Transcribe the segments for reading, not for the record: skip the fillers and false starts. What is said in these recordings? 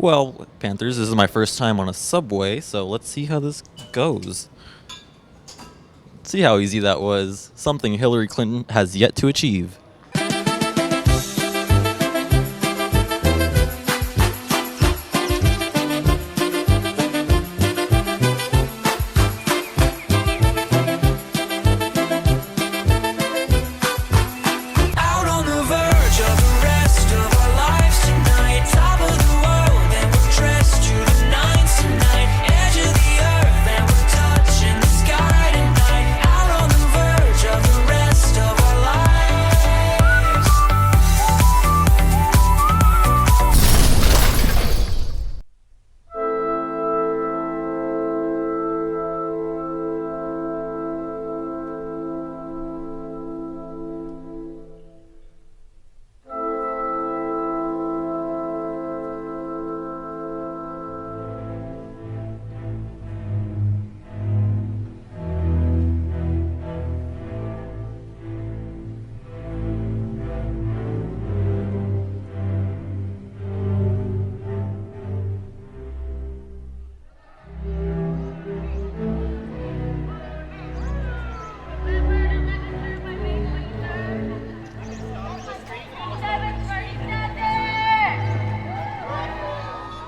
Well, Panthers, this is my first time on a subway, so let's see how this goes. See how easy that was. Something Hillary Clinton has yet to achieve. Out on the verge of the rest of our lives tonight. Top of the world and we're dressed to the nines tonight. Edge of the earth and we're touching the sky tonight. Out on the verge of the rest of our lives.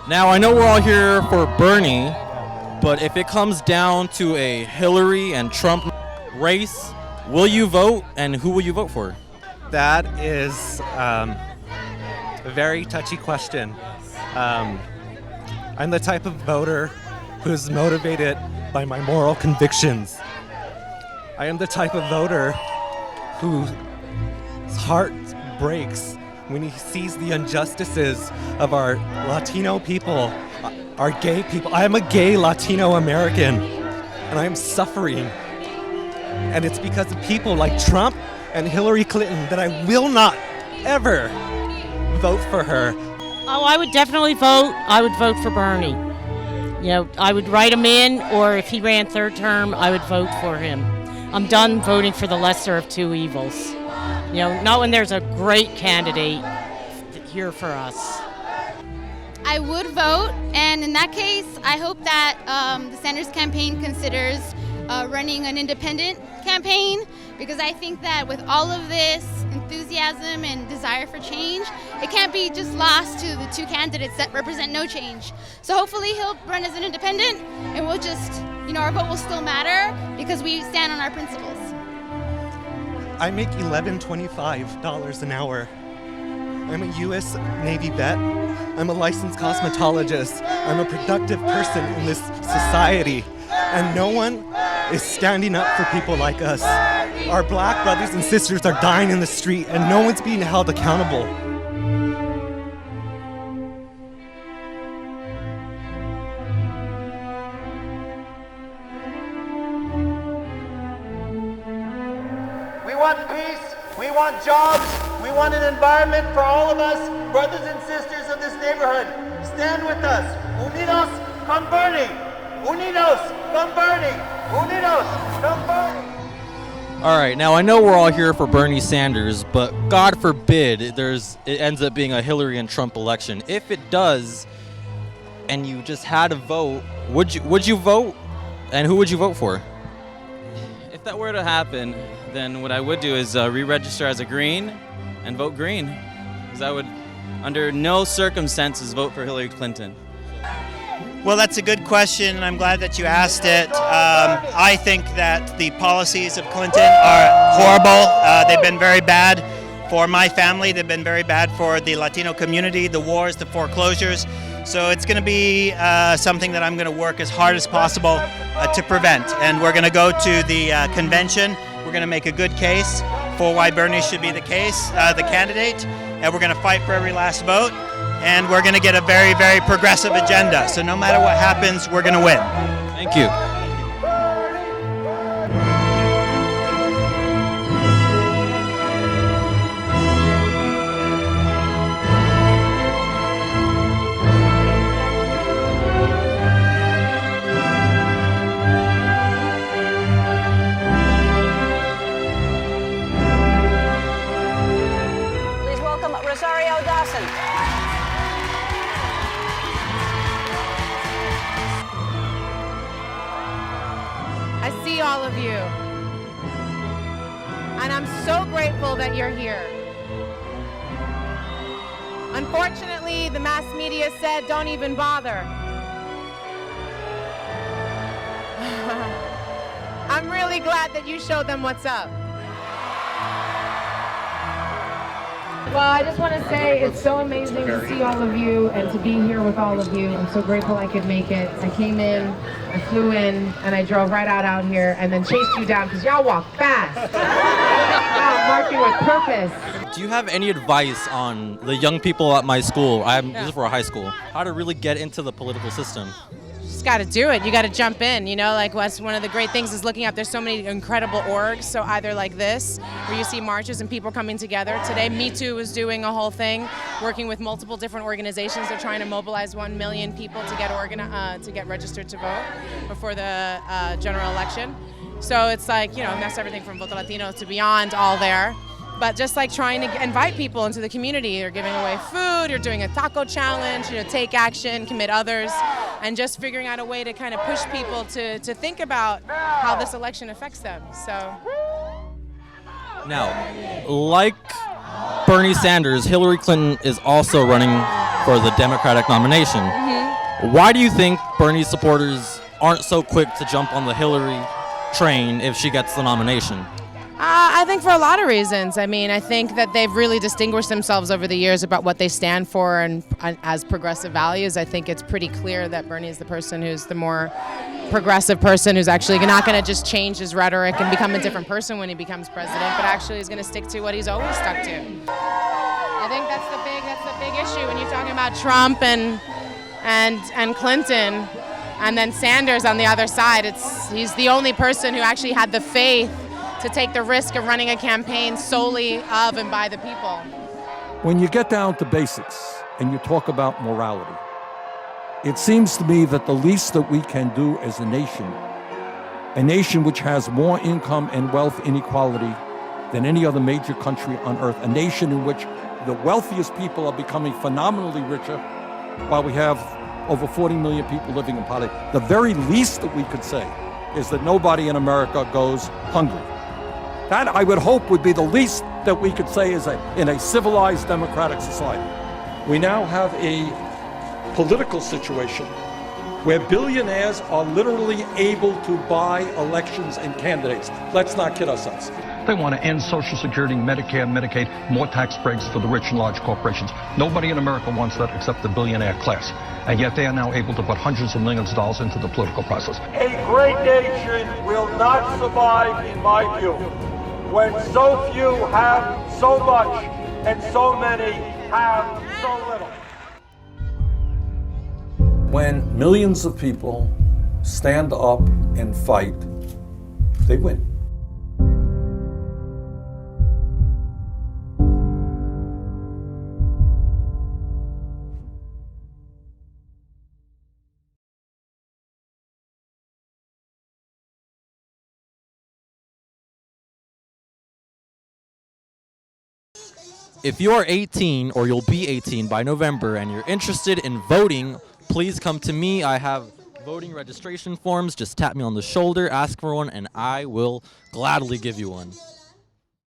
Now, I know we're all here for Bernie, but if it comes down to a Hillary and Trump race, will you vote, and who will you vote for? That is a very touchy question. I'm the type of voter who's motivated by my moral convictions. I am the type of voter whose heart breaks when he sees the injustices of our Latino people, our gay people. I am a gay Latino American, and I am suffering. And it's because of people like Trump and Hillary Clinton that I will not ever vote for her. Oh, I would definitely vote. I would vote for Bernie. You know, I would write him in, or if he ran third term, I would vote for him. I'm done voting for the lesser of two evils. You know, not when there's a great candidate here for us. I would vote, and in that case, I hope that the Sanders campaign considers running an independent campaign, because I think that with all of this enthusiasm and desire for change, it can't be just lost to the two candidates that represent no change. So hopefully he'll run as an independent, and we'll just, our vote will still matter because we stand on our principles. I make $11.25 an hour. I'm a U.S. Navy vet. I'm a licensed cosmetologist. I'm a productive person in this society. And no one is standing up for people like us. Our black brothers and sisters are dying in the street, and no one's being held accountable. We want peace, we want jobs, we want an environment for all of us, brothers and sisters of this neighborhood. Stand with us. Unidos con Bernie. Unidos con Bernie. Unidos con Bernie. All right, now I know we're all here for Bernie Sanders, but God forbid it ends up being a Hillary and Trump election. If it does, and you just had to vote, would you vote, and who would you vote for? If that were to happen, then what I would do is re-register as a Green and vote Green, because I would, under no circumstances, vote for Hillary Clinton. Well, that's a good question, and I'm glad that you asked it. I think that the policies of Clinton are horrible. They've been very bad for my family. They've been very bad for the Latino community, the wars, the foreclosures. So it's going to be something that I'm going to work as hard as possible to prevent. And we're going to go to the convention. We're going to make a good case for why Bernie should be the candidate. And we're going to fight for every last vote. And we're going to get a very, very progressive agenda. So no matter what happens, we're going to win. Thank you. all of you. And I'm so grateful that you're here. Unfortunately, the mass media said, don't even bother. I'm really glad that you showed them what's up. Well, I just want to say it's so amazing to see all of you and to be here with all of you. I'm so grateful I could make it. I came in, I flew in, and I drove right out here and then chased you down because y'all walk fast. Wow, marching with purpose. Do you have any advice on the young people at my school? This is for a high school. How to really get into the political system? Just got to do it. You got to jump in. You know, like what's one of the great things is looking up. There's so many incredible orgs. So either like this, where you see marches and people coming together. Today, Me Too is doing a whole thing, working with multiple different organizations. They're trying to mobilize 1 million people to get registered to vote before the general election. So it's like, you know, that's everything from Voto Latino to beyond, all there. But just like trying to invite people into the community. You're giving away food, you're doing a taco challenge, you know, take action, commit others, and just figuring out a way to kind of push people to think about how this election affects them. So. Now, like Bernie Sanders, Hillary Clinton is also running for the Democratic nomination. Mm-hmm. Why do you think Bernie's supporters aren't so quick to jump on the Hillary train if she gets the nomination? I think for a lot of reasons. I mean, I think that they've really distinguished themselves over the years about what they stand for and as progressive values. I think it's pretty clear that Bernie is the person who's the more progressive person, who's actually not going to just change his rhetoric and become a different person when he becomes president, but actually is going to stick to what he's always stuck to. I think that's the big issue when you're talking about Trump and Clinton, and then Sanders on the other side. He's the only person who actually had the faith to take the risk of running a campaign solely of and by the people. When you get down to basics and you talk about morality, it seems to me that the least that we can do as a nation which has more income and wealth inequality than any other major country on earth, a nation in which the wealthiest people are becoming phenomenally richer while we have over 40 million people living in poverty, the very least that we could say is that nobody in America goes hungry. That, I would hope, would be the least that we could say in a civilized democratic society. We now have a political situation where billionaires are literally able to buy elections and candidates. Let's not kid ourselves. They want to end Social Security, Medicare, Medicaid, more tax breaks for the rich and large corporations. Nobody in America wants that except the billionaire class. And yet they are now able to put hundreds of millions of dollars into the political process. A great nation will not survive, in my view, when so few have so much and so many have so little. When millions of people stand up and fight, they win. If you are 18 or you'll be 18 by November and you're interested in voting, please come to me. I have voting registration forms. Just tap me on the shoulder, ask for one, and I will gladly give you one.